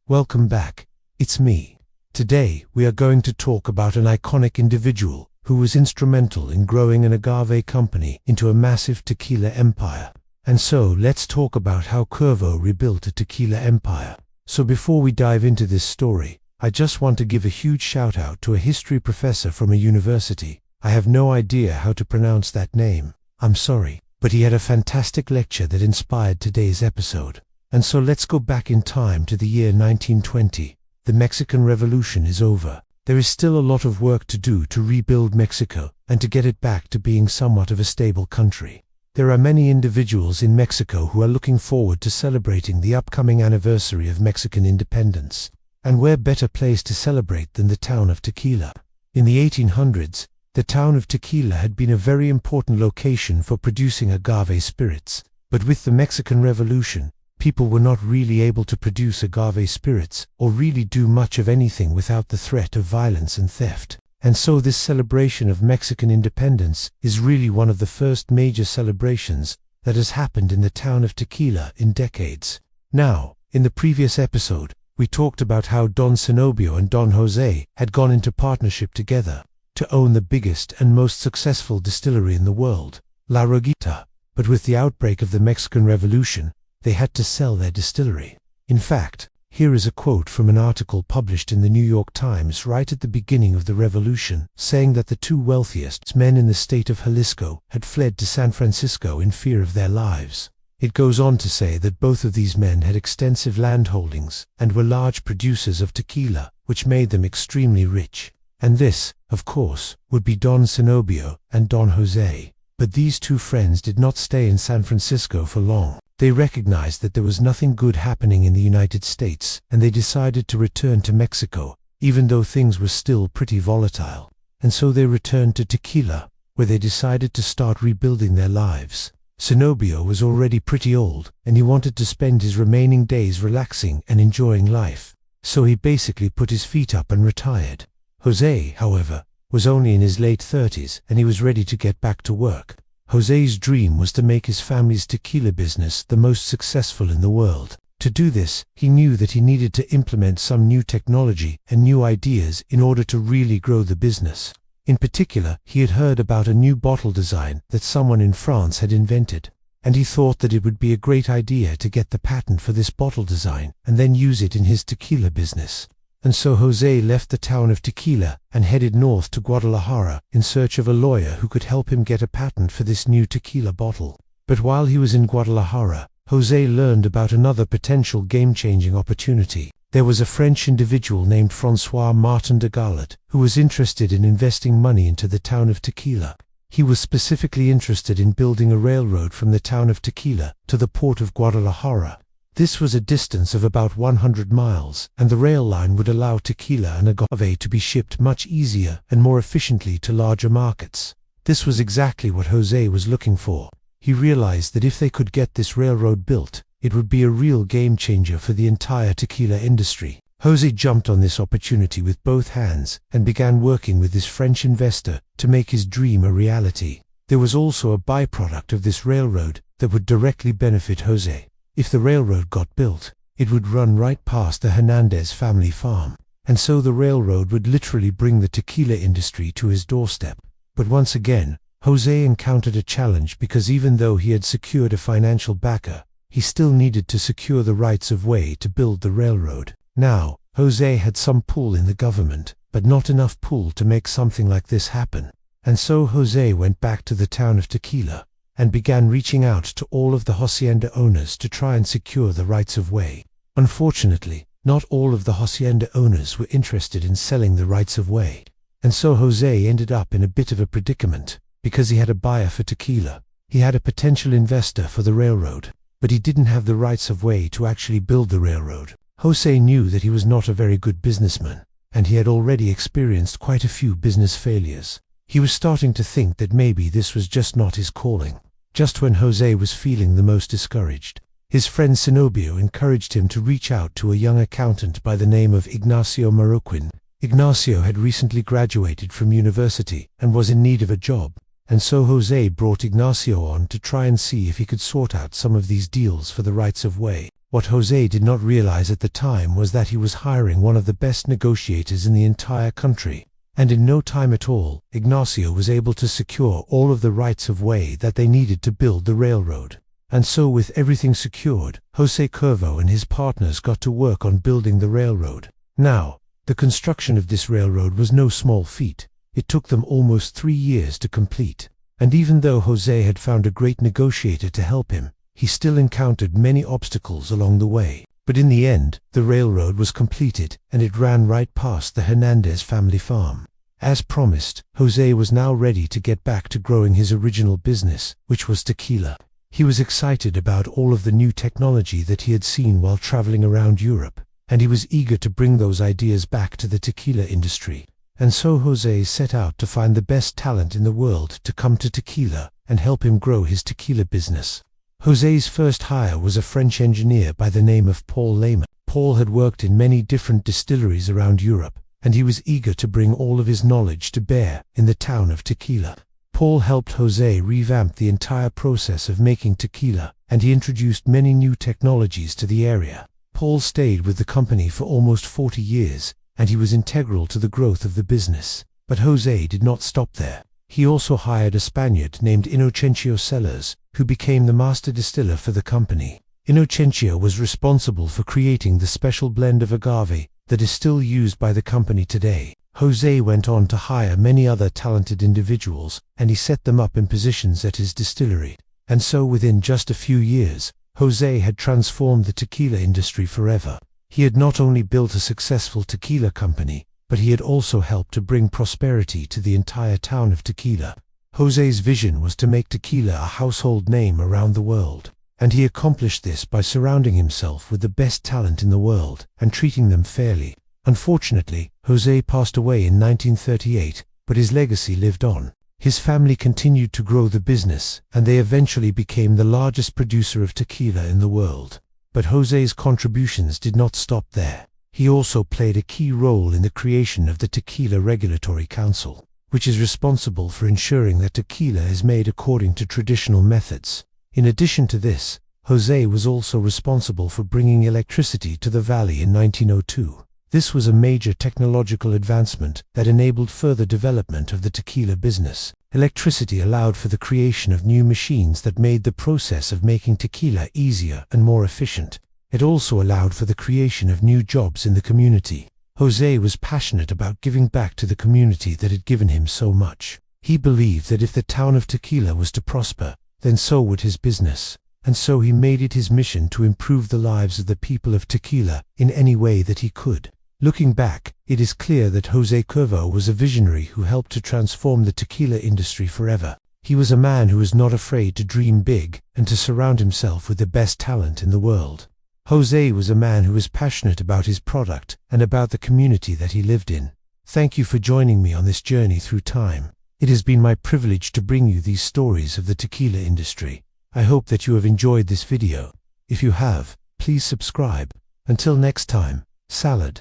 Welcome back. It's me. Today, we are going to talk about an iconic individual who was instrumental in growing an agave company into a massive tequila empire. And so, let's talk about how Cuervo rebuilt a tequila empire. So before we dive into this story, I just want to give a huge shout out to a history professor from a university. I have no idea how to pronounce that name. I'm sorry, but he had a fantastic lecture that inspired today's episode. And so let's go back in time to the year 1920. The Mexican Revolution is over. There is still a lot of work to do to rebuild Mexico and to get it back to being somewhat of a stable country. There are many individuals in Mexico who are looking forward to celebrating the upcoming anniversary of Mexican independence. And where better place to celebrate than the town of Tequila? In the 1800s, the town of Tequila had been a very important location for producing agave spirits. But with the Mexican Revolution, people were not really able to produce agave spirits or really do much of anything without the threat of violence and theft. And so this celebration of Mexican independence is really one of the first major celebrations that has happened in the town of Tequila in decades. Now, in the previous episode, we talked about how Don Zenobio and Don Jose had gone into partnership together to own the biggest and most successful distillery in the world, La Roguita. But with the outbreak of the Mexican Revolution, they had to sell their distillery. In fact, here is a quote from an article published in the New York Times right at the beginning of the revolution, saying that the two wealthiest men in the state of Jalisco had fled to San Francisco in fear of their lives. It goes on to say that both of these men had extensive land holdings and were large producers of tequila, which made them extremely rich. And this, of course, would be Don Zenobio and Don Jose. But these two friends did not stay in San Francisco for long. They recognized that there was nothing good happening in the United States, and they decided to return to Mexico, even though things were still pretty volatile. And so they returned to Tequila, where they decided to start rebuilding their lives. Zenobio was already pretty old, and he wanted to spend his remaining days relaxing and enjoying life. So he basically put his feet up and retired. Jose, however, was only in his late 30s, and he was ready to get back to work. Jose's dream was to make his family's tequila business the most successful in the world. To do this, he knew that he needed to implement some new technology and new ideas in order to really grow the business. In particular, he had heard about a new bottle design that someone in France had invented, and he thought that it would be a great idea to get the patent for this bottle design and then use it in his tequila business. And so Jose left the town of Tequila and headed north to Guadalajara in search of a lawyer who could help him get a patent for this new tequila bottle. But while he was in Guadalajara, Jose learned about another potential game-changing opportunity. There was a French individual named François Martin de Galet who was interested in investing money into the town of Tequila. He was specifically interested in building a railroad from the town of Tequila to the port of Guadalajara. This was a distance of about 100 miles, and the rail line would allow tequila and agave to be shipped much easier and more efficiently to larger markets. This was exactly what Jose was looking for. He realized that if they could get this railroad built, it would be a real game changer for the entire tequila industry. Jose jumped on this opportunity with both hands and began working with this French investor to make his dream a reality. There was also a byproduct of this railroad that would directly benefit Jose. If the railroad got built, it would run right past the Hernandez family farm, and so the railroad would literally bring the tequila industry to his doorstep. But once again, Jose encountered a challenge because even though he had secured a financial backer, he still needed to secure the rights of way to build the railroad. Now, Jose had some pull in the government, but not enough pull to make something like this happen. And so Jose went back to the town of Tequila and began reaching out to all of the hacienda owners to try and secure the rights of way. Unfortunately, not all of the hacienda owners were interested in selling the rights of way. And so Jose ended up in a bit of a predicament, because he had a buyer for tequila. He had a potential investor for the railroad, but he didn't have the rights of way to actually build the railroad. Jose knew that he was not a very good businessman, and he had already experienced quite a few business failures. He was starting to think that maybe this was just not his calling. Just when Jose was feeling the most discouraged, his friend Zenobio encouraged him to reach out to a young accountant by the name of Ignacio Marroquin. Ignacio had recently graduated from university and was in need of a job, and so Jose brought Ignacio on to try and see if he could sort out some of these deals for the rights of way. What José did not realize at the time was that he was hiring one of the best negotiators in the entire country. And in no time at all, Ignacio was able to secure all of the rights of way that they needed to build the railroad. And so with everything secured, José Cuervo and his partners got to work on building the railroad. Now, the construction of this railroad was no small feat. It took them almost 3 years to complete. And even though José had found a great negotiator to help him, he still encountered many obstacles along the way. But in the end, the railroad was completed, and it ran right past the Hernandez family farm. As promised, José was now ready to get back to growing his original business, which was tequila. He was excited about all of the new technology that he had seen while traveling around Europe, and he was eager to bring those ideas back to the tequila industry. And so José set out to find the best talent in the world to come to tequila and help him grow his tequila business. José's first hire was a French engineer by the name of Paul Lehmann. Paul had worked in many different distilleries around Europe, and he was eager to bring all of his knowledge to bear in the town of Tequila. Paul helped José revamp the entire process of making tequila, and he introduced many new technologies to the area. Paul stayed with the company for almost 40 years, and he was integral to the growth of the business. But José did not stop there. He also hired a Spaniard named Inocencio Sellers, who became the master distiller for the company. Inocencio was responsible for creating the special blend of agave that is still used by the company today. José went on to hire many other talented individuals, and he set them up in positions at his distillery. And so within just a few years, José had transformed the tequila industry forever. He had not only built a successful tequila company, but he had also helped to bring prosperity to the entire town of Tequila. José's vision was to make tequila a household name around the world, and he accomplished this by surrounding himself with the best talent in the world and treating them fairly. Unfortunately, José passed away in 1938, but his legacy lived on. His family continued to grow the business, and they eventually became the largest producer of tequila in the world. But José's contributions did not stop there. He also played a key role in the creation of the Tequila Regulatory Council, which is responsible for ensuring that tequila is made according to traditional methods. In addition to this, José was also responsible for bringing electricity to the valley in 1902. This was a major technological advancement that enabled further development of the tequila business. Electricity allowed for the creation of new machines that made the process of making tequila easier and more efficient. It also allowed for the creation of new jobs in the community. José was passionate about giving back to the community that had given him so much. He believed that if the town of Tequila was to prosper, then so would his business. And so he made it his mission to improve the lives of the people of Tequila in any way that he could. Looking back, it is clear that José Cuervo was a visionary who helped to transform the tequila industry forever. He was a man who was not afraid to dream big and to surround himself with the best talent in the world. José was a man who was passionate about his product and about the community that he lived in. Thank you for joining me on this journey through time. It has been my privilege to bring you these stories of the tequila industry. I hope that you have enjoyed this video. If you have, please subscribe. Until next time, salad.